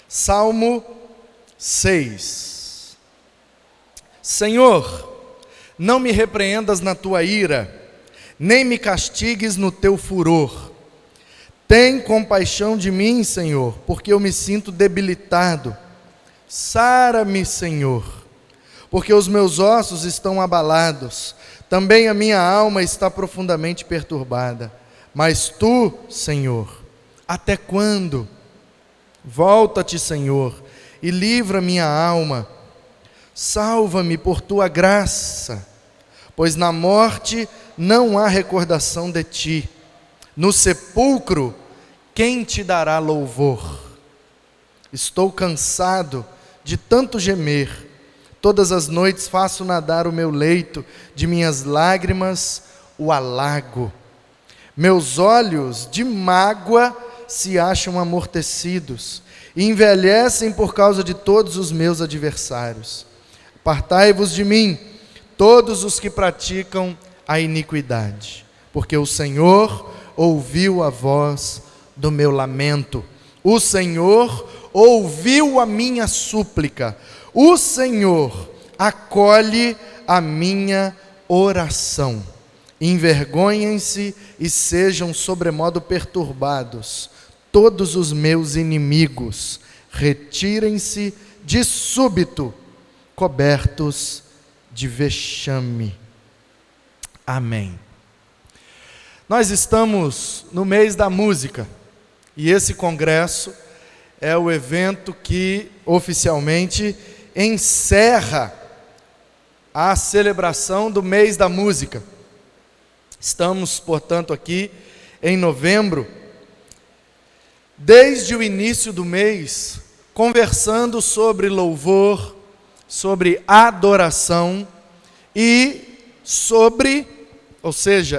Salmo 6. Senhor, não me repreendas na tua ira, nem me castigues no teu furor. Tem compaixão de mim, Senhor, porque eu me sinto debilitado. Sara-me, Senhor, porque os meus ossos estão abalados. Também a minha alma está profundamente perturbada. Mas tu, Senhor, até quando? Volta-te, Senhor, e livra minha alma. Salva-me por tua graça, pois na morte não há recordação de ti. No sepulcro, quem te dará louvor? Estou cansado de tanto gemer. Todas as noites faço nadar o meu leito, de minhas lágrimas o alago. Meus olhos de mágoa se acham amortecidos, e envelhecem por causa de todos os meus adversários. Apartai-vos de mim, todos os que praticam a iniquidade, porque o Senhor ouviu a voz do meu lamento. O Senhor ouviu a minha súplica. O Senhor acolhe a minha oração. Envergonhem-se e sejam sobremodo perturbados todos os meus inimigos. Retirem-se de súbito, cobertos de vexame. Amém. Nós estamos no mês da música, e esse congresso é o evento que oficialmente encerra a celebração do mês da música. Estamos, portanto, aqui em novembro, desde o início do mês, conversando sobre louvor, sobre adoração e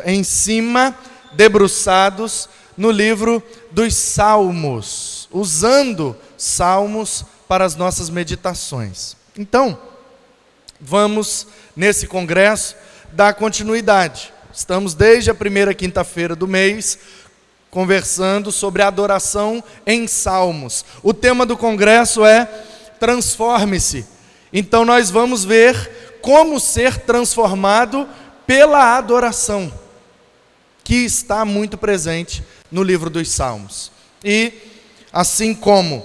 em cima, debruçados no livro dos Salmos, usando Salmos para as nossas meditações. Então, vamos, nesse congresso, dar continuidade. Estamos desde a primeira quinta-feira do mês, conversando sobre adoração em salmos. O tema do congresso é transforme-se. Então nós vamos ver como ser transformado pela adoração, que está muito presente no livro dos Salmos. E assim como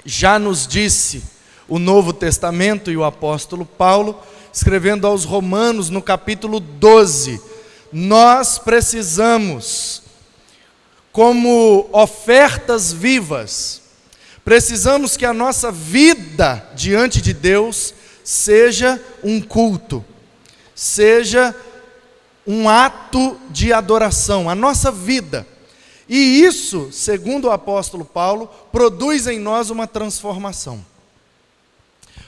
já nos disse o Novo Testamento e o apóstolo Paulo, escrevendo aos Romanos no capítulo 12, nós precisamos, como ofertas vivas, precisamos que a nossa vida diante de Deus seja um culto, seja um ato de adoração, a nossa vida. E isso, segundo o apóstolo Paulo, produz em nós uma transformação.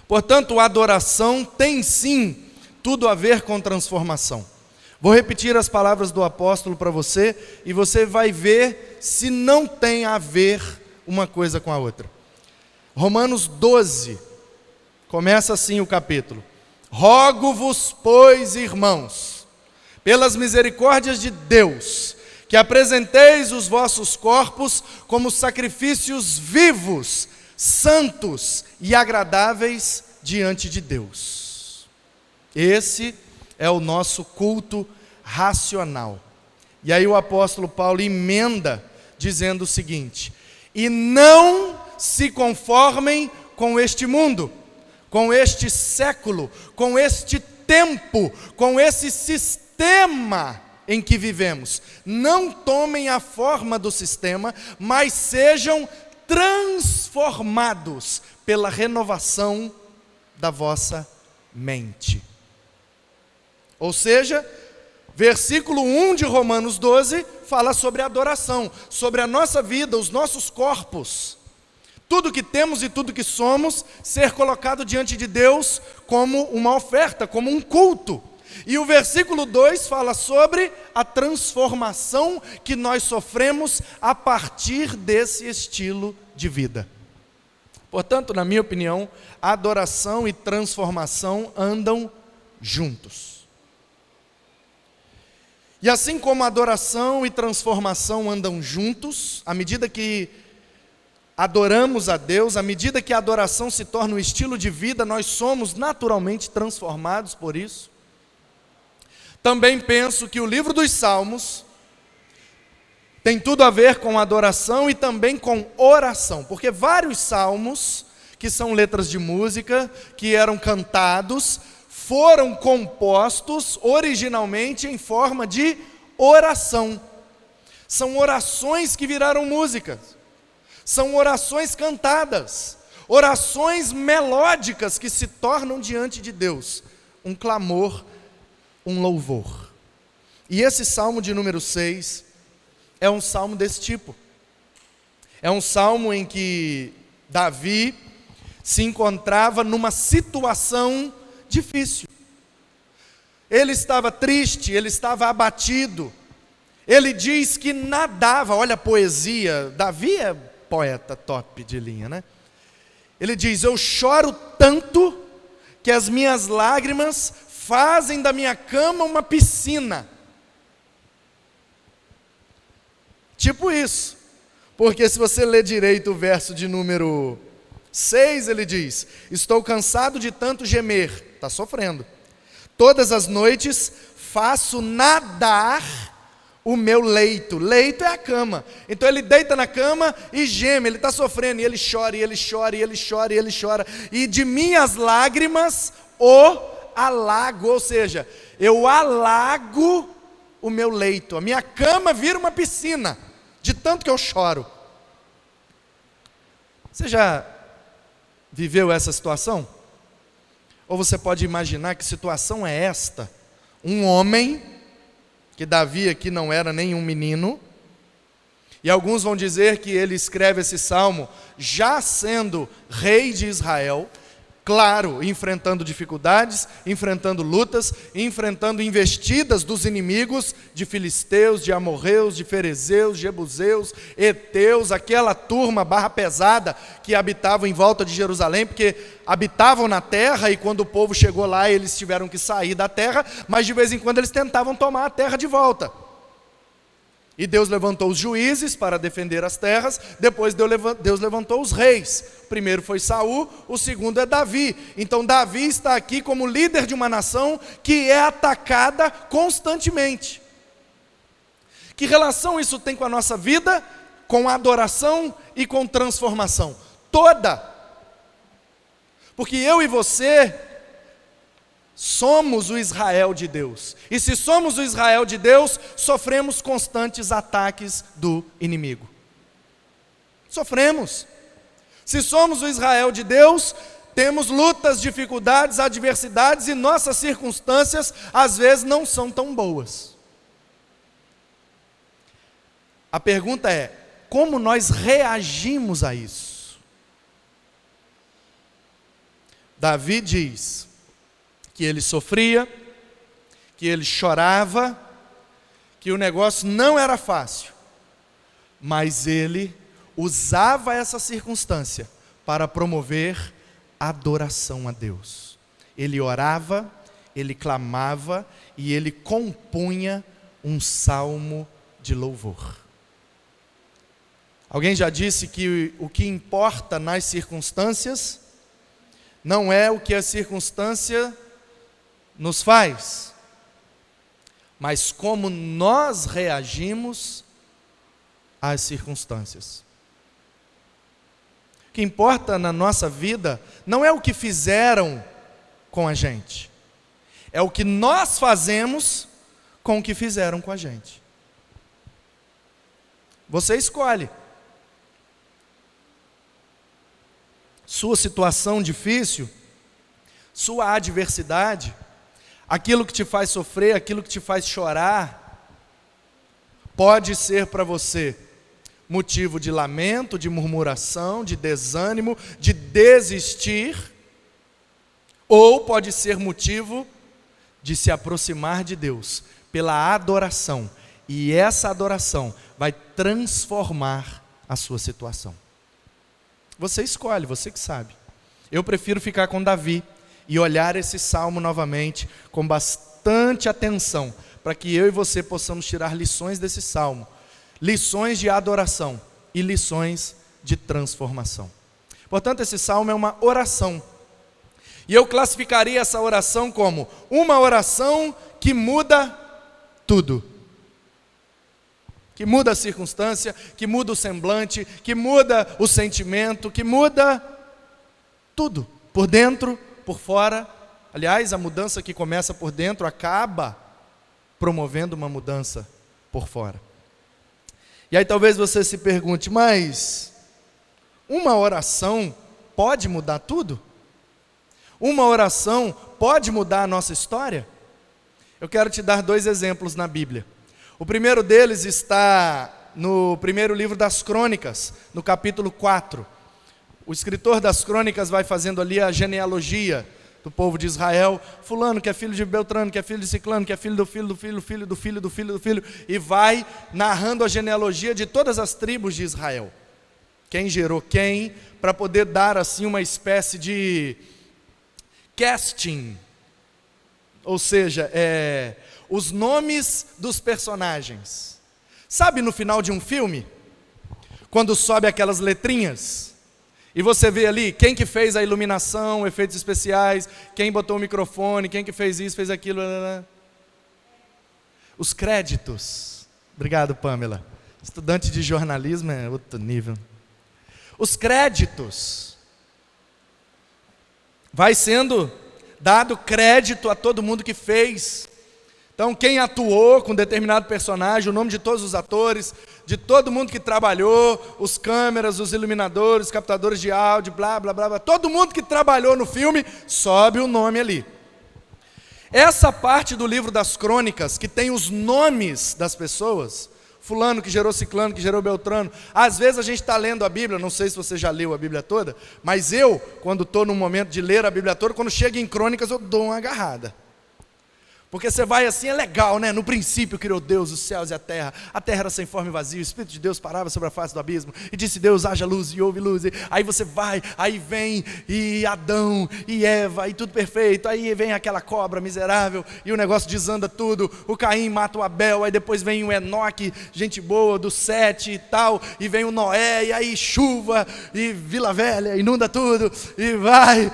Portanto, a adoração tem sim tudo a ver com transformação. Vou repetir as palavras do apóstolo para você, e você vai ver se não tem a ver uma coisa com a outra. Romanos 12, começa assim o capítulo. Rogo-vos, pois, irmãos, pelas misericórdias de Deus, que apresenteis os vossos corpos como sacrifícios vivos, santos e agradáveis diante de Deus. Esse é o nosso culto racional. E aí o apóstolo Paulo emenda dizendo o seguinte: e não se conformem com este mundo, com este século, com este tempo, com esse sistema em que vivemos. Não tomem a forma do sistema, mas sejam transformados pela renovação da vossa mente. Ou seja, versículo 1 de Romanos 12 fala sobre adoração, sobre a nossa vida, os nossos corpos, tudo que temos e tudo que somos, ser colocado diante de Deus como uma oferta, como um culto. E o versículo 2 fala sobre a transformação que nós sofremos a partir desse estilo de vida. Portanto, na minha opinião, adoração e transformação andam juntos. E assim como adoração e transformação andam juntos, à medida que adoramos a Deus, à medida que a adoração se torna um estilo de vida, nós somos naturalmente transformados por isso. Também penso que o livro dos Salmos tem tudo a ver com adoração e também com oração, porque vários salmos, que são letras de música, que eram cantados, foram compostos originalmente em forma de oração. São orações que viraram músicas, são orações cantadas, orações melódicas que se tornam diante de Deus um clamor, um louvor. E esse salmo de número 6 é um salmo desse tipo. É um salmo em que Davi se encontrava numa situação difícil. Ele estava triste, ele estava abatido. Ele diz que nadava, olha a poesia, Davi é poeta top de linha, né? Ele diz: eu choro tanto que as minhas lágrimas fazem da minha cama uma piscina. Tipo isso, porque se você ler direito o verso de número 6, ele diz: estou cansado de tanto gemer, está sofrendo. Todas as noites faço nadar o meu leito. Leito é a cama. Então ele deita na cama e geme, ele está sofrendo, e ele chora, e ele chora, e ele chora, e ele chora. E de minhas lágrimas o alago, ou seja, eu alago o meu leito. A minha cama vira uma piscina, de tanto que eu choro. Você já viveu essa situação? Ou você pode imaginar que situação é esta? Um homem, que Davi aqui não era nenhum menino, e alguns vão dizer que ele escreve esse salmo já sendo rei de Israel, claro, enfrentando dificuldades, enfrentando lutas, enfrentando investidas dos inimigos, de filisteus, de amorreus, de ferezeus, jebuseus, heteus, aquela turma barra pesada que habitavam em volta de Jerusalém, porque habitavam na terra, e quando o povo chegou lá, eles tiveram que sair da terra, mas de vez em quando eles tentavam tomar a terra de volta. E Deus levantou os juízes para defender as terras, depois Deus levantou os reis. O primeiro foi Saul, o segundo é Davi. Então Davi está aqui como líder de uma nação que é atacada constantemente. Que relação isso tem com a nossa vida, com adoração e com transformação? Toda! Porque eu e você somos o Israel de Deus. E se somos o Israel de Deus, sofremos constantes ataques do inimigo. Sofremos. Se somos o Israel de Deus, temos lutas, dificuldades, adversidades, e nossas circunstâncias às vezes não são tão boas. A pergunta é: como nós reagimos a isso? Davi diz que ele sofria, que ele chorava, que o negócio não era fácil, mas ele usava essa circunstância para promover adoração a Deus. Ele orava, ele clamava e ele compunha um salmo de louvor. Alguém já disse que o que importa nas circunstâncias não é o que a circunstância nos faz, mas como nós reagimos às circunstâncias. O que importa na nossa vida não é o que fizeram com a gente, é o que nós fazemos com o que fizeram com a gente. Você escolhe. Sua situação difícil, sua adversidade, aquilo que te faz sofrer, aquilo que te faz chorar, pode ser para você motivo de lamento, de murmuração, de desânimo, de desistir, ou pode ser motivo de se aproximar de Deus pela adoração, e essa adoração vai transformar a sua situação. Você escolhe, você que sabe. Eu prefiro ficar com Davi e olhar esse salmo novamente com bastante atenção, para que eu e você possamos tirar lições desse salmo, lições de adoração e lições de transformação. Portanto, esse salmo é uma oração, e eu classificaria essa oração como uma oração que muda tudo, que muda a circunstância, que muda o semblante, que muda o sentimento, que muda tudo, por dentro, por fora. Aliás, a mudança que começa por dentro acaba promovendo uma mudança por fora. E aí talvez você se pergunte, mas uma oração pode mudar tudo? Uma oração pode mudar a nossa história? Eu quero te dar 2 exemplos na Bíblia. O primeiro deles está no primeiro livro das Crônicas, no capítulo 4. O escritor das Crônicas vai fazendo ali a genealogia do povo de Israel, fulano que é filho de Beltrano, que é filho de Ciclano, que é filho do filho do filho, filho do filho do filho do filho, e vai narrando a genealogia de todas as tribos de Israel. Quem gerou quem, para poder dar assim uma espécie de casting, ou seja, os nomes dos personagens. Sabe no final de um filme, quando sobe aquelas letrinhas, e você vê ali quem que fez a iluminação, efeitos especiais, quem botou o microfone, quem que fez isso, fez aquilo. Os créditos. Obrigado, Pamela. Estudante de jornalismo é outro nível. Os créditos. Vai sendo dado crédito a todo mundo que fez. Então, quem atuou com determinado personagem, o nome de todos os atores, de todo mundo que trabalhou, os câmeras, os iluminadores, os captadores de áudio, blá, blá, blá, blá, todo mundo que trabalhou no filme, sobe o nome ali. Essa parte do livro das Crônicas, que tem os nomes das pessoas, fulano que gerou Ciclano, que gerou Beltrano, às vezes a gente está lendo a Bíblia, não sei se você já leu a Bíblia toda, mas eu, quando estou no momento de ler a Bíblia toda, quando chego em Crônicas, eu dou uma agarrada. Porque você vai assim, é legal, né? No princípio criou Deus os céus e a terra era sem forma e vazia, o Espírito de Deus parava sobre a face do abismo, e disse Deus, haja luz, e houve luz, aí você vai, aí vem, e Adão, e Eva, e tudo perfeito, aí vem aquela cobra miserável, e o negócio desanda tudo, o Caim mata o Abel, aí depois vem o Enoque, gente boa, do 7 e tal, e vem o Noé, e aí chuva, e Vila Velha, inunda tudo, e vai,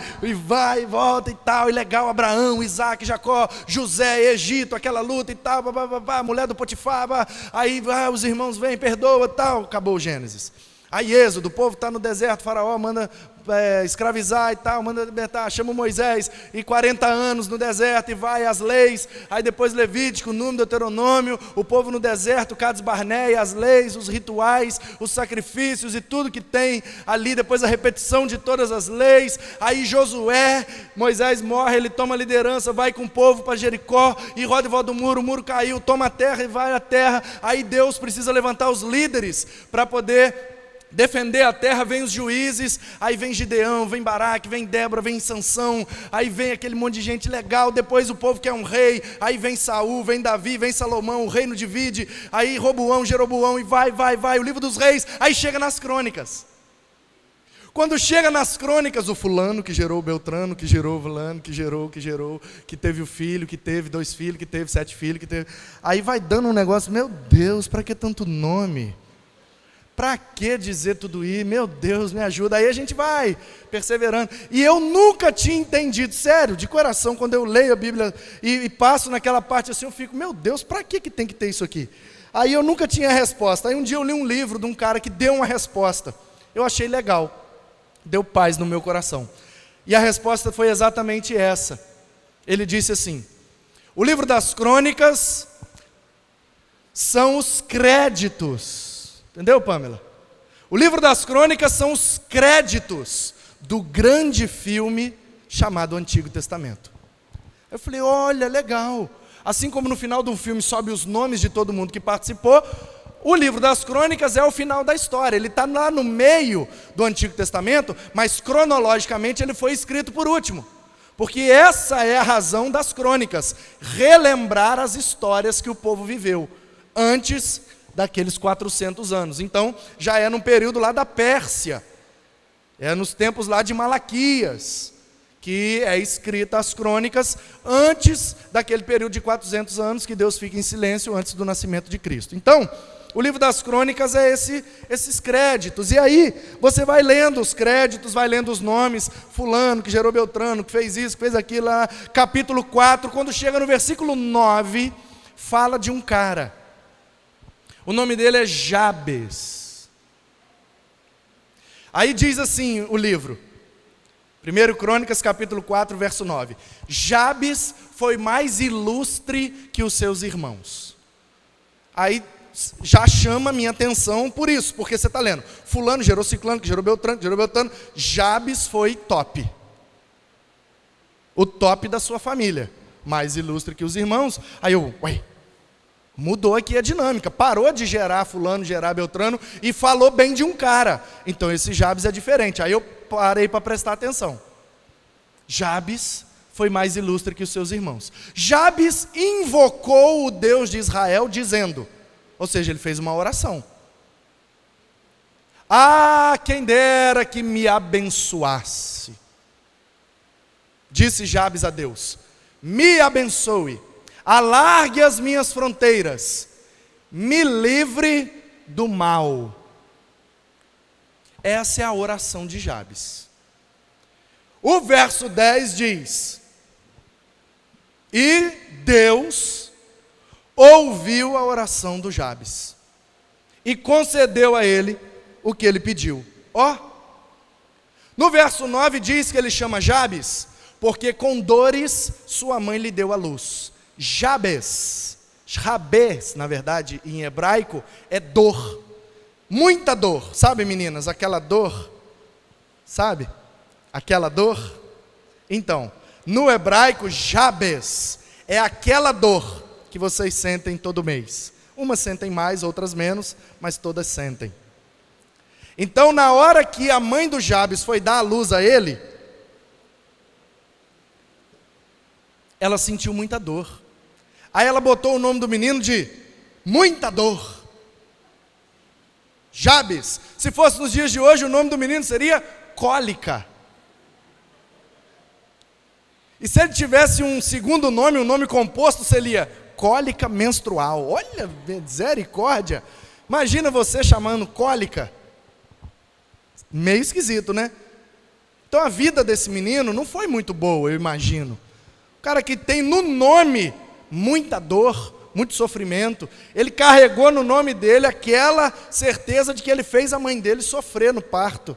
volta e tal, e legal, Abraão, Isaac, Jacó, José, Egito, aquela luta e tal, mulher do Potifar, aí os irmãos vêm, perdoa, tal, acabou o Gênesis. Aí Êxodo, o povo está no deserto, Faraó manda escravizar e tal, manda libertar, chama Moisés, e 40 anos no deserto, e vai as leis, aí depois Levítico, Número, Deuteronômio, o povo no deserto, Cades Barneia, as leis, os rituais, os sacrifícios e tudo que tem ali, depois a repetição de todas as leis, aí Josué, Moisés morre, ele toma a liderança, vai com o povo para Jericó, e roda em volta do muro, o muro caiu, toma a terra e vai à terra, aí Deus precisa levantar os líderes para poder defender a terra, vem os juízes, aí vem Gideão, vem Baraque, vem Débora, vem Sansão, aí vem aquele monte de gente legal, depois o povo quer um rei, aí vem Saul, vem Davi, vem Salomão, o reino divide, aí Roboão, Jeroboão, e vai, o livro dos reis, aí chega nas Crônicas. Quando chega nas Crônicas, o fulano que gerou o Beltrano, que gerou o fulano, que gerou, que teve o filho, que teve 2 filhos, que teve 7 filhos, que teve... Aí vai dando um negócio, meu Deus, para que tanto nome? Para que dizer tudo isso? Meu Deus, me ajuda. Aí a gente vai perseverando. E eu nunca tinha entendido, sério, de coração, quando eu leio a Bíblia e passo naquela parte assim, eu fico, meu Deus, para que tem que ter isso aqui? Aí eu nunca tinha resposta. Aí um dia eu li um livro de um cara que deu uma resposta. Eu achei legal. Deu paz no meu coração. E a resposta foi exatamente essa. Ele disse assim: o livro das Crônicas são os créditos. Entendeu, Pamela? O livro das Crônicas são os créditos do grande filme chamado Antigo Testamento. Eu falei, olha, legal. Assim como no final de um filme sobe os nomes de todo mundo que participou, o livro das Crônicas é o final da história. Ele está lá no meio do Antigo Testamento, mas cronologicamente ele foi escrito por último. Porque essa é a razão das Crônicas, relembrar as histórias que o povo viveu antes daqueles 400 anos. Então, já é num período lá da Pérsia, é nos tempos lá de Malaquias, que é escrita as crônicas antes daquele período de 400 anos que Deus fica em silêncio antes do nascimento de Cristo. Então, o livro das crônicas é esses créditos, e aí você vai lendo os créditos, vai lendo os nomes, fulano que gerou Beltrano, que fez isso, que fez aquilo, lá, capítulo 4, quando chega no versículo 9, fala de um cara, o nome dele é Jabes. Aí diz assim o livro, 1 Crônicas capítulo 4, verso 9, Jabes foi mais ilustre que os seus irmãos. Aí já chama a minha atenção por isso, porque você está lendo, fulano gerou ciclano, que gerou Beltrano, Jabes foi top, o top da sua família, mais ilustre que os irmãos. Aí mudou aqui a dinâmica, parou de gerar fulano, gerar Beltrano, e falou bem de um cara, então esse Jabes é diferente. Aí eu parei para prestar atenção, Jabes foi mais ilustre que os seus irmãos. Jabes invocou o Deus de Israel dizendo, ou seja, ele fez uma oração. Ah, quem dera que me abençoasse. Disse Jabes a Deus, me abençoe, alargue as minhas fronteiras, me livre do mal. Essa é a oração de Jabes. O verso 10 diz, e Deus ouviu a oração do Jabes e concedeu a ele o que ele pediu. No verso 9 diz que ele chama Jabes porque com dores sua mãe lhe deu à luz. Jabes, na verdade em hebraico é dor, muita dor, sabe meninas, aquela dor, sabe, aquela dor? Então, no hebraico Jabes é aquela dor que vocês sentem todo mês. Umas sentem mais, outras menos, mas todas sentem. Então, na hora que a mãe do Jabes foi dar a luz a ele, ela sentiu muita dor. Aí ela botou o nome do menino de muita dor. Jabes. Se fosse nos dias de hoje, o nome do menino seria cólica. E se ele tivesse um segundo nome, um nome composto, seria cólica menstrual. Olha, misericórdia. Imagina você chamando cólica. Meio esquisito, né? Então a vida desse menino não foi muito boa, eu imagino. O cara que tem no nome muita dor, muito sofrimento, ele carregou no nome dele aquela certeza de que ele fez a mãe dele sofrer no parto.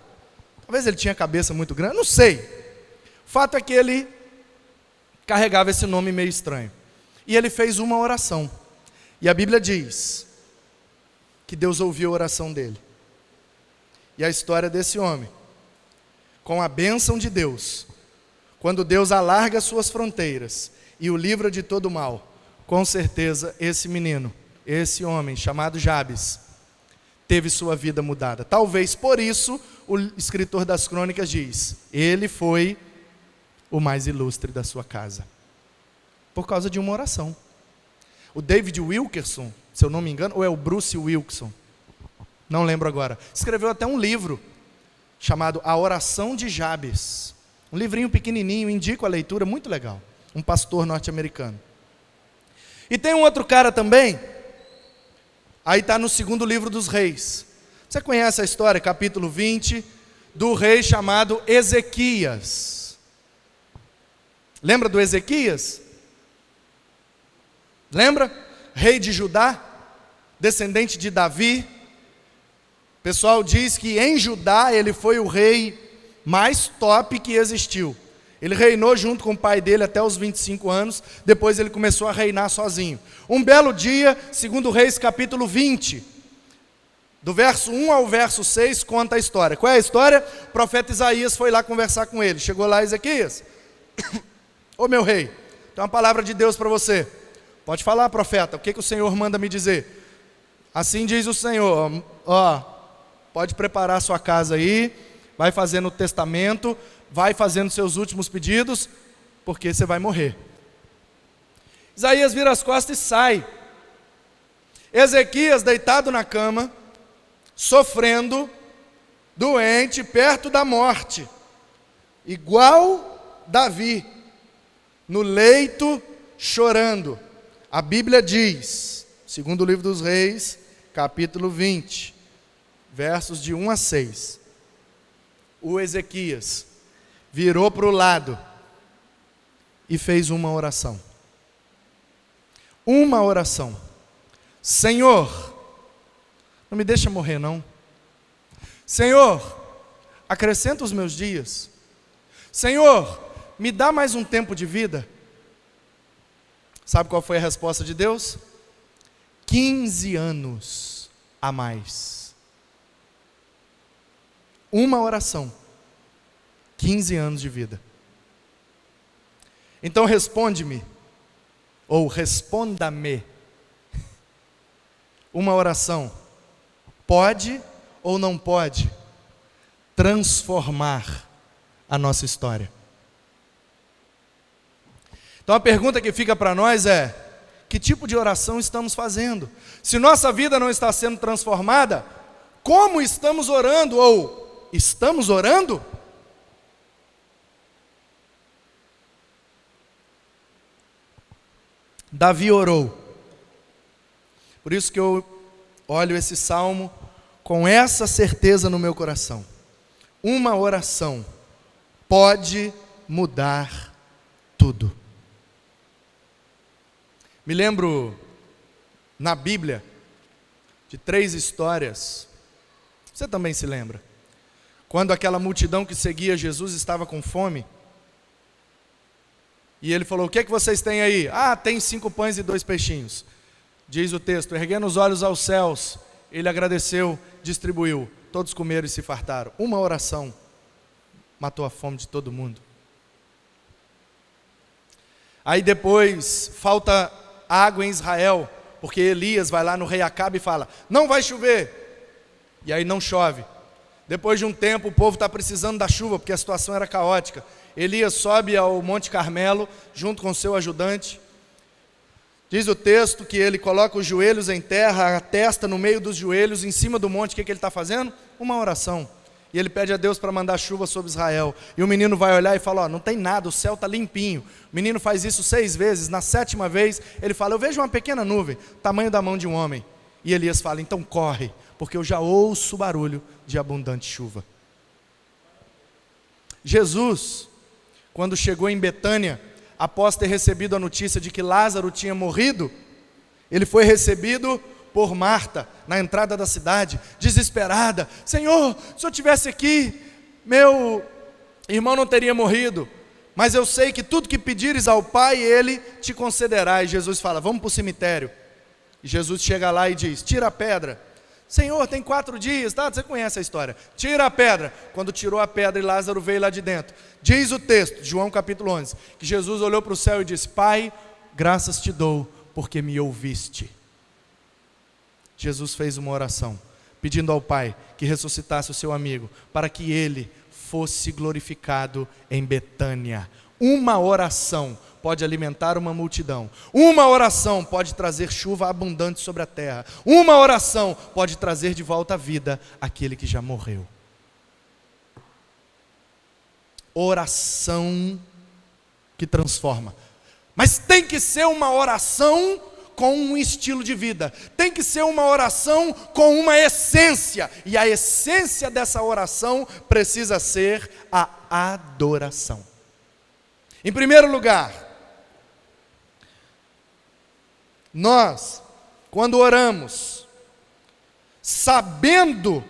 Talvez ele tinha a cabeça muito grande, não sei. O fato é que ele carregava esse nome meio estranho. E ele fez uma oração. E a Bíblia diz que Deus ouviu a oração dele. E a história desse homem, com a bênção de Deus, quando Deus alarga as suas fronteiras e o livra de todo mal, com certeza esse menino, esse homem chamado Jabes, teve sua vida mudada. Talvez por isso o escritor das crônicas diz, ele foi o mais ilustre da sua casa, por causa de uma oração. O David Wilkerson, se eu não me engano, ou é o Bruce Wilkinson, não lembro agora, escreveu até um livro chamado A Oração de Jabes, um livrinho pequenininho, indico a leitura, muito legal, um pastor norte-americano. E tem um outro cara também, aí está no segundo livro dos reis, você conhece a história, capítulo 20, do rei chamado Ezequias. Lembra do Ezequias? Lembra? Rei de Judá, descendente de Davi. O pessoal diz que em Judá ele foi o rei mais top que existiu. Ele reinou junto com o pai dele até os 25 anos, depois ele começou a reinar sozinho. Um belo dia, segundo Reis capítulo 20, do verso 1 ao verso 6, conta a história. Qual é a história? O profeta Isaías foi lá conversar com ele. Chegou lá, Ezequias, ô meu rei, tem uma palavra de Deus para você. Pode falar, profeta, o que o Senhor manda me dizer? Assim diz o Senhor, pode preparar a sua casa aí, vai fazendo o testamento, vai fazendo seus últimos pedidos, porque você vai morrer. Isaías vira as costas e sai. Ezequias deitado na cama, sofrendo, doente, perto da morte, igual Davi, no leito, chorando. A Bíblia diz, segundo o livro dos Reis, capítulo 20, versos de 1 a 6. O Ezequias virou para o lado e fez uma oração. Uma oração. Senhor, não me deixa morrer não. Senhor, acrescenta os meus dias. Senhor, me dá mais um tempo de vida. Sabe qual foi a resposta de Deus? 15 anos a mais. Uma oração. 15 anos de vida. Então responde-me, ou responda-me. Uma oração pode ou não pode transformar a nossa história? Então a pergunta que fica para nós é: que tipo de oração estamos fazendo? Se nossa vida não está sendo transformada, como estamos orando? Ou estamos orando? Davi orou. Por isso que eu olho esse salmo com essa certeza no meu coração. Uma oração pode mudar tudo. Me lembro na Bíblia de 3 histórias. Você também se lembra? Quando aquela multidão que seguia Jesus estava com fome. E ele falou: o que é que vocês têm aí? Ah, tem 5 pães e 2 peixinhos. Diz o texto: erguendo os olhos aos céus, ele agradeceu, distribuiu. Todos comeram e se fartaram. Uma oração matou a fome de todo mundo. Aí depois falta água em Israel, porque Elias vai lá no rei Acabe e fala: não vai chover. E aí não chove. Depois de um tempo o povo está precisando da chuva, porque a situação era caótica. Elias sobe ao Monte Carmelo, junto com seu ajudante. Diz o texto que ele coloca os joelhos em terra, a testa no meio dos joelhos, em cima do monte. O que ele está fazendo? Uma oração. E ele pede a Deus para mandar chuva sobre Israel. E o menino vai olhar e fala: ó, não tem nada, o céu está limpinho. O menino faz isso 6 vezes. Na 7ª vez, ele fala: eu vejo uma pequena nuvem, tamanho da mão de um homem. E Elias fala: então corre, porque eu já ouço o barulho de abundante chuva. Jesus, quando chegou em Betânia, após ter recebido a notícia de que Lázaro tinha morrido, ele foi recebido por Marta, na entrada da cidade, desesperada: Senhor, se eu estivesse aqui, meu irmão não teria morrido, mas eu sei que tudo que pedires ao Pai, Ele te concederá. E Jesus fala: vamos para o cemitério. E Jesus chega lá e diz: tira a pedra. Senhor, tem 4 dias, tá? Você conhece a história. Tira a pedra. Quando tirou a pedra e Lázaro veio lá de dentro, diz o texto, João capítulo 11, que Jesus olhou para o céu e disse: Pai, graças te dou, porque me ouviste. Jesus fez uma oração, pedindo ao Pai que ressuscitasse o seu amigo, para que ele fosse glorificado em Betânia. Uma oração pode alimentar uma multidão. Uma oração pode trazer chuva abundante sobre a terra. Uma oração pode trazer de volta à vida aquele que já morreu. Oração que transforma. Mas tem que ser uma oração com um estilo de vida. Tem que ser uma oração com uma essência. E a essência dessa oração precisa ser a adoração. Em primeiro lugar, nós, quando oramos, sabendo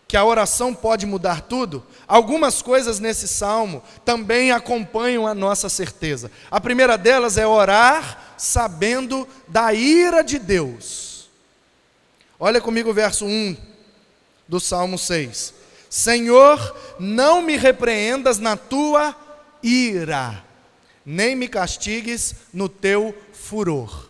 que a oração pode mudar tudo, algumas coisas nesse salmo também acompanham a nossa certeza. A primeira delas é orar sabendo da ira de Deus. Olha comigo o verso 1 do Salmo 6. Senhor, não me repreendas na tua ira, nem me castigues no teu furor.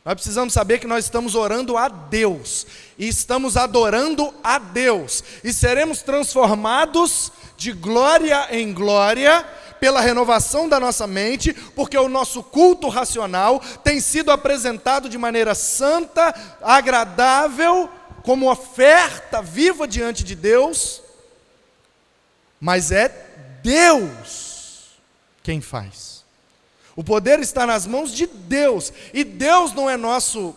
Nós precisamos saber que nós estamos orando a Deus, e estamos adorando a Deus, e seremos transformados de glória em glória, pela renovação da nossa mente, porque o nosso culto racional tem sido apresentado de maneira santa, agradável, como oferta viva diante de Deus, mas é Deus quem faz. O poder está nas mãos de Deus, e Deus não é nosso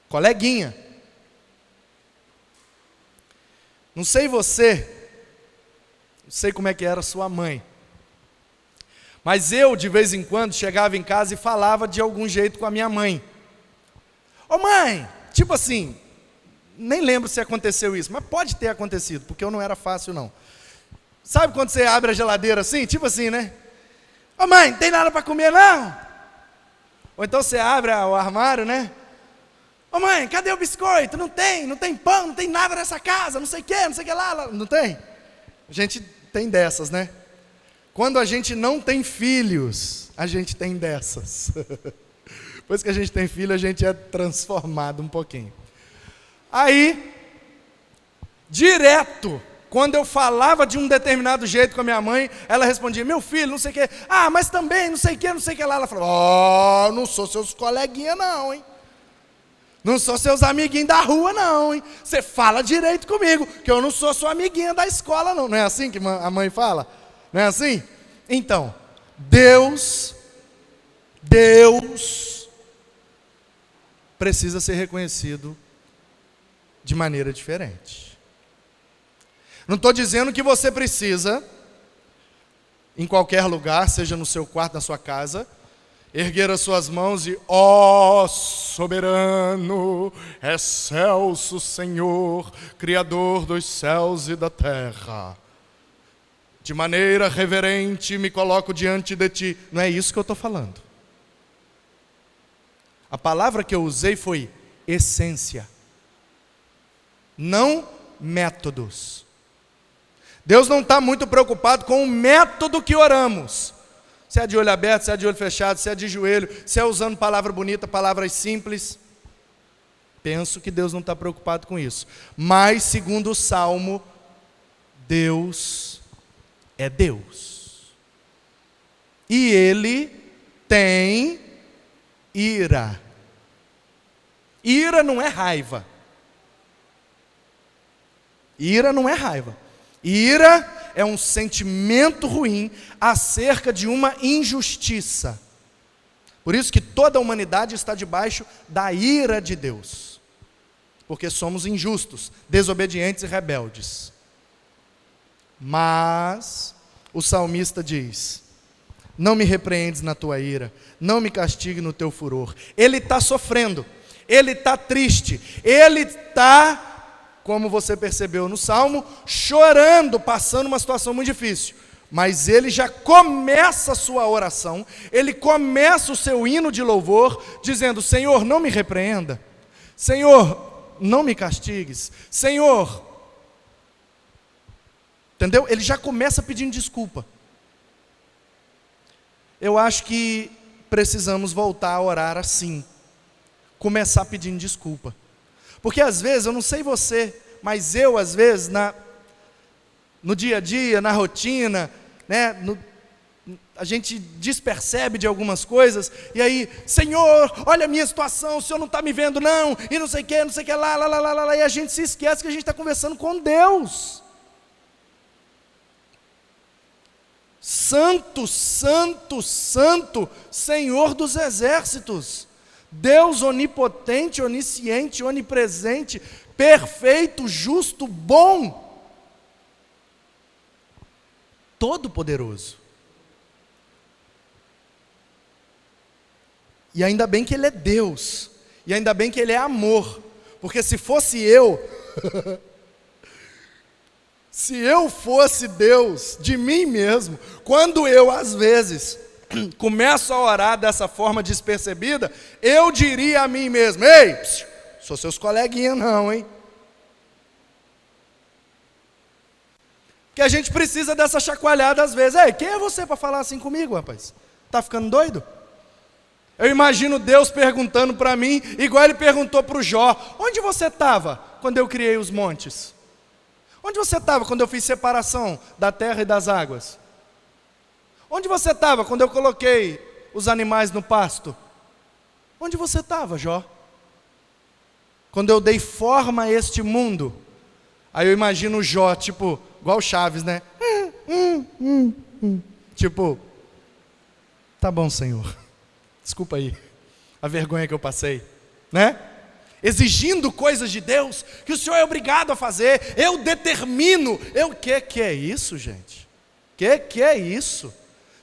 coleguinha. Não sei você, não sei como é que era sua mãe, mas eu de vez em quando chegava em casa e falava de algum jeito com a minha mãe. Ô mãe, tipo assim, nem lembro se aconteceu isso, mas pode ter acontecido, porque eu não era fácil não. Sabe quando você abre a geladeira assim, tipo assim, né? Ô mãe, não tem nada para comer não? Ou então você abre o armário, né? Ô mãe, cadê o biscoito? Não tem pão, não tem nada nessa casa, não sei o que lá, não tem? A gente tem dessas, né? Quando a gente não tem filhos, a gente tem dessas. Depois que a gente tem filho, a gente é transformado um pouquinho. Aí, direto, quando eu falava de um determinado jeito com a minha mãe, ela respondia, meu filho, não sei o que, mas também, não sei o que lá. Ela falava, não sou seus coleguinhas não, hein? Não sou seus amiguinhos da rua não, hein? Você fala direito comigo, que eu não sou sua amiguinha da escola não. Não é assim que a mãe fala? Não é assim? Então, Deus precisa ser reconhecido de maneira diferente. Não estou dizendo que você precisa, em qualquer lugar, seja no seu quarto, na sua casa, erguer as suas mãos e, ó soberano, excelso Senhor, Criador dos céus e da terra, de maneira reverente me coloco diante de ti. Não é isso que eu estou falando. A palavra que eu usei foi essência, não métodos. Deus não está muito preocupado com o método que oramos. Se é de olho aberto, se é de olho fechado, se é de joelho, se é usando palavra bonita, palavras simples. Penso que Deus não está preocupado com isso. Mas, segundo o Salmo, Deus é Deus. E Ele tem ira. Ira não é raiva. Ira não é raiva. Ira é um sentimento ruim acerca de uma injustiça. Por isso que toda a humanidade está debaixo da ira de Deus. Porque somos injustos, desobedientes e rebeldes. Mas o salmista diz, não me repreendes na tua ira, não me castigue no teu furor. Ele está sofrendo, ele está triste, ele está, como você percebeu no Salmo, chorando, passando uma situação muito difícil. Mas ele já começa a sua oração, ele começa o seu hino de louvor, dizendo, Senhor, não me repreenda, Senhor, não me castigues, Senhor, entendeu? Ele já começa pedindo desculpa. Eu acho que precisamos voltar a orar assim, começar pedindo desculpa. Porque às vezes, eu não sei você, mas eu às vezes, no dia a dia, na rotina, né, a gente despercebe de algumas coisas, e aí, Senhor, olha a minha situação, o Senhor não está me vendo não, e não sei o que lá, e a gente se esquece que a gente está conversando com Deus. Santo, santo, santo, Senhor dos exércitos, Deus onipotente, onisciente, onipresente, perfeito, justo, bom, todo-poderoso. E ainda bem que Ele é Deus, e ainda bem que Ele é amor, porque se fosse eu, se eu fosse Deus de mim mesmo, quando eu às vezes começo a orar dessa forma despercebida, eu diria a mim mesmo, ei, sou seus coleguinhas não, hein? Que a gente precisa dessa chacoalhada às vezes. Ei, quem é você para falar assim comigo, rapaz? Tá ficando doido? Eu imagino Deus perguntando para mim, igual Ele perguntou para o Jó, onde você estava quando eu criei os montes? Onde você estava quando eu fiz separação da terra e das águas? Onde você estava quando eu coloquei os animais no pasto? Onde você estava, Jó? Quando eu dei forma a este mundo? Aí eu imagino o Jó, tipo, igual o Chaves, né? Tipo, tá bom, Senhor, desculpa aí, a vergonha que eu passei, né? Exigindo coisas de Deus, que o Senhor é obrigado a fazer, eu determino, que é isso, gente? Que é isso?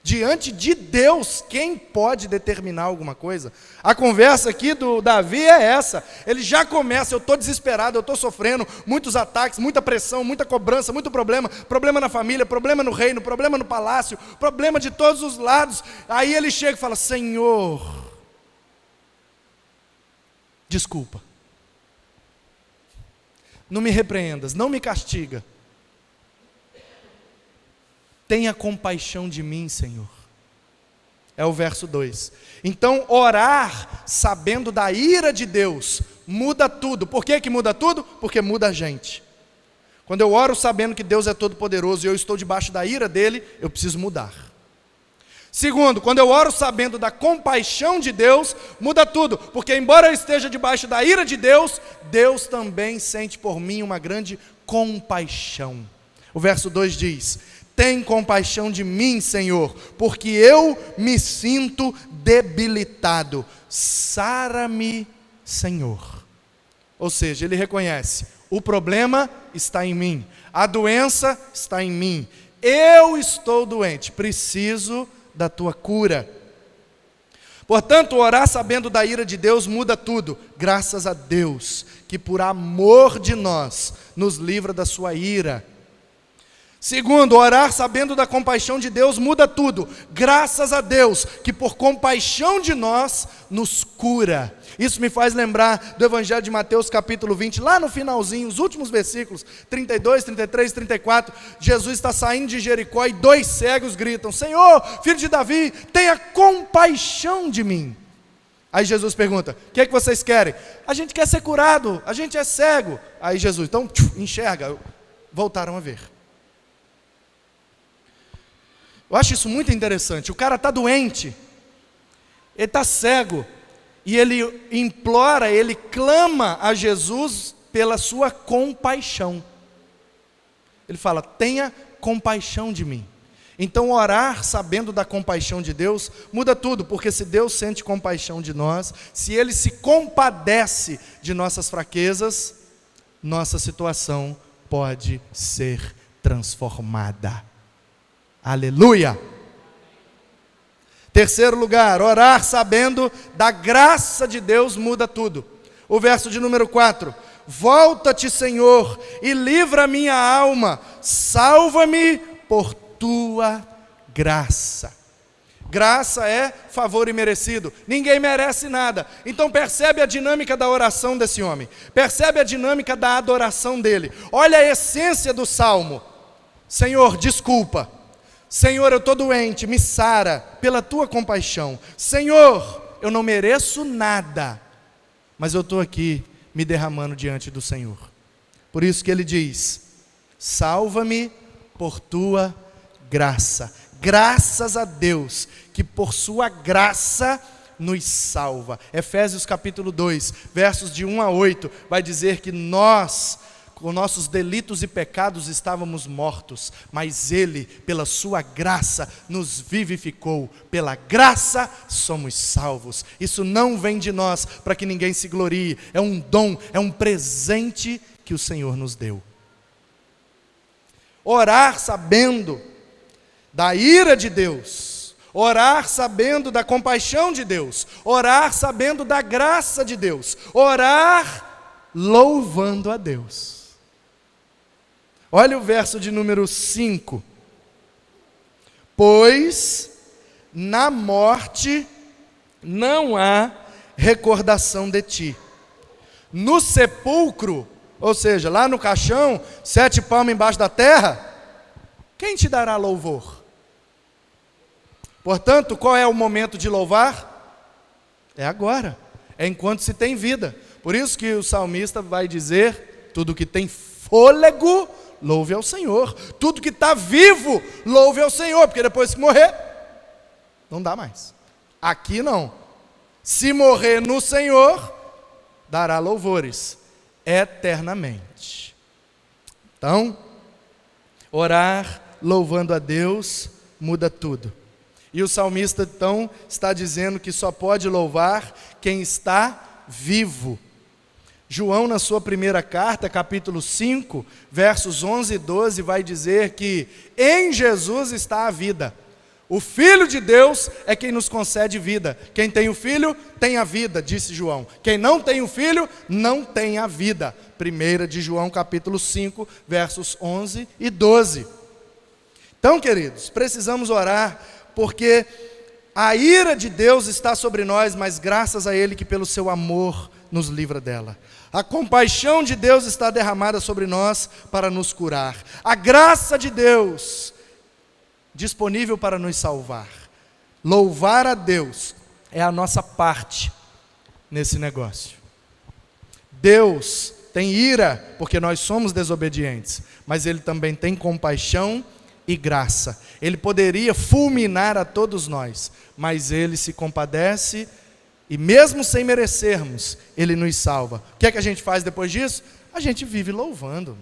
Diante de Deus, quem pode determinar alguma coisa? A conversa aqui do Davi é essa, ele já começa, eu estou desesperado, eu estou sofrendo, muitos ataques, muita pressão, muita cobrança, muito problema, problema na família, problema no reino, problema no palácio, problema de todos os lados, aí ele chega e fala, Senhor, desculpa, não me repreendas, não me castiga, tenha compaixão de mim, Senhor. É o verso 2. Então, orar sabendo da ira de Deus muda tudo. Por que muda tudo? Porque muda a gente. Quando eu oro sabendo que Deus é todo poderoso e eu estou debaixo da ira dele, eu preciso mudar. Segundo, quando eu oro sabendo da compaixão de Deus, muda tudo. Porque embora eu esteja debaixo da ira de Deus, Deus também sente por mim uma grande compaixão. O verso 2 diz, tem compaixão de mim, Senhor, porque eu me sinto debilitado. Sara-me, Senhor. Ou seja, ele reconhece, o problema está em mim, a doença está em mim, eu estou doente, preciso da tua cura. Portanto, orar sabendo da ira de Deus muda tudo, graças a Deus, que por amor de nós, nos livra da sua ira. Segundo, orar sabendo da compaixão de Deus muda tudo, graças a Deus, que por compaixão de nós, nos cura. Isso me faz lembrar do Evangelho de Mateus capítulo 20, lá no finalzinho, os últimos versículos, 32, 33, 34, Jesus está saindo de Jericó e 2 cegos gritam, Senhor, filho de Davi, tenha compaixão de mim. Aí Jesus pergunta, o que é que vocês querem? A gente quer ser curado, a gente é cego. Aí Jesus, então, enxerga, voltaram a ver. Eu acho isso muito interessante, o cara está doente, ele está cego, e ele implora, ele clama a Jesus pela sua compaixão. Ele fala, tenha compaixão de mim. Então orar sabendo da compaixão de Deus, muda tudo, porque se Deus sente compaixão de nós, se Ele se compadece de nossas fraquezas, nossa situação pode ser transformada. Aleluia! Terceiro lugar, orar sabendo da graça de Deus muda tudo. O verso de número 4, volta-te, Senhor, e livra a minha alma, salva-me por tua graça. Graça é favor imerecido, ninguém merece nada. Então percebe a dinâmica da oração desse homem, percebe a dinâmica da adoração dele. Olha a essência do salmo, Senhor, desculpa. Senhor, eu estou doente, me sara pela tua compaixão. Senhor, eu não mereço nada, mas eu estou aqui me derramando diante do Senhor. Por isso que ele diz, salva-me por tua graça. Graças a Deus, que por sua graça nos salva. Efésios capítulo 2, versos de 1 a 8, vai dizer que nós, com nossos delitos e pecados estávamos mortos, mas Ele, pela sua graça, nos vivificou. Pela graça somos salvos. Isso não vem de nós para que ninguém se glorie. É um dom, é um presente que o Senhor nos deu. Orar sabendo da ira de Deus, orar sabendo da compaixão de Deus, orar sabendo da graça de Deus, orar louvando a Deus. Olha o verso de número 5. Pois na morte não há recordação de ti. No sepulcro, ou seja, lá no caixão, 7 palmos embaixo da terra, quem te dará louvor? Portanto, qual é o momento de louvar? É agora, é enquanto se tem vida. Por isso que o salmista vai dizer, tudo que tem fôlego, louve ao Senhor. Tudo que está vivo, louve ao Senhor, porque depois que morrer, não dá mais. Aqui não. Se morrer no Senhor, dará louvores eternamente. Então, orar louvando a Deus muda tudo. E o salmista então está dizendo que só pode louvar quem está vivo. João, na sua primeira carta, capítulo 5, versos 11 e 12, vai dizer que em Jesus está a vida. O Filho de Deus é quem nos concede vida. Quem tem o Filho, tem a vida, disse João. Quem não tem o Filho, não tem a vida. 1 de João, capítulo 5, versos 11 e 12. Então, queridos, precisamos orar, porque a ira de Deus está sobre nós, mas graças a Ele que pelo seu amor nos livra dela. A compaixão de Deus está derramada sobre nós para nos curar. A graça de Deus disponível para nos salvar. Louvar a Deus é a nossa parte nesse negócio. Deus tem ira porque nós somos desobedientes, mas Ele também tem compaixão e graça. Ele poderia fulminar a todos nós, mas Ele se compadece e mesmo sem merecermos, Ele nos salva. O que é que a gente faz depois disso? A gente vive louvando.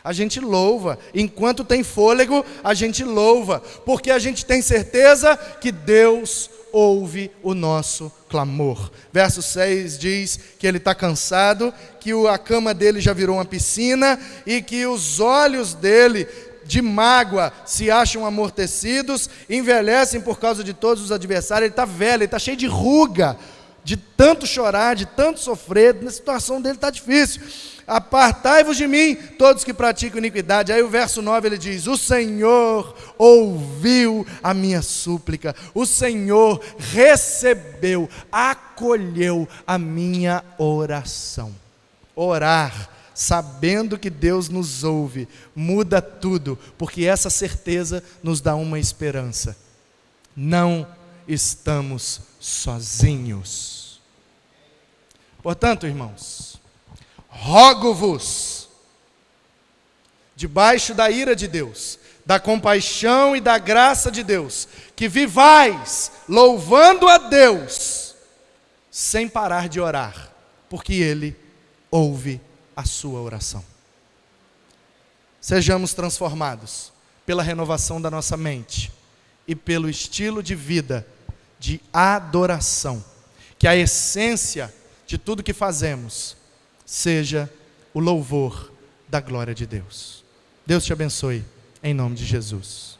A gente louva, enquanto tem fôlego, a gente louva, porque a gente tem certeza que Deus ouve o nosso clamor. Verso 6 diz que ele está cansado, que a cama dele já virou uma piscina, e que os olhos dele, de mágoa, se acham amortecidos, envelhecem por causa de todos os adversários. Ele está velho, ele está cheio de ruga, de tanto chorar, de tanto sofrer, a situação dele está difícil. Apartai-vos de mim, todos que praticam iniquidade. Aí o verso 9 ele diz: o Senhor ouviu a minha súplica, o Senhor recebeu, acolheu a minha oração. Orar, sabendo que Deus nos ouve, muda tudo, porque essa certeza nos dá uma esperança. Não estamos sozinhos. Portanto, irmãos, rogo-vos, debaixo da ira de Deus, da compaixão e da graça de Deus, que vivais louvando a Deus, sem parar de orar, porque Ele ouve a sua oração. Sejamos transformados pela renovação da nossa mente e pelo estilo de vida de adoração, que a essência de tudo que fazemos seja o louvor da glória de Deus. Deus te abençoe, em nome de Jesus.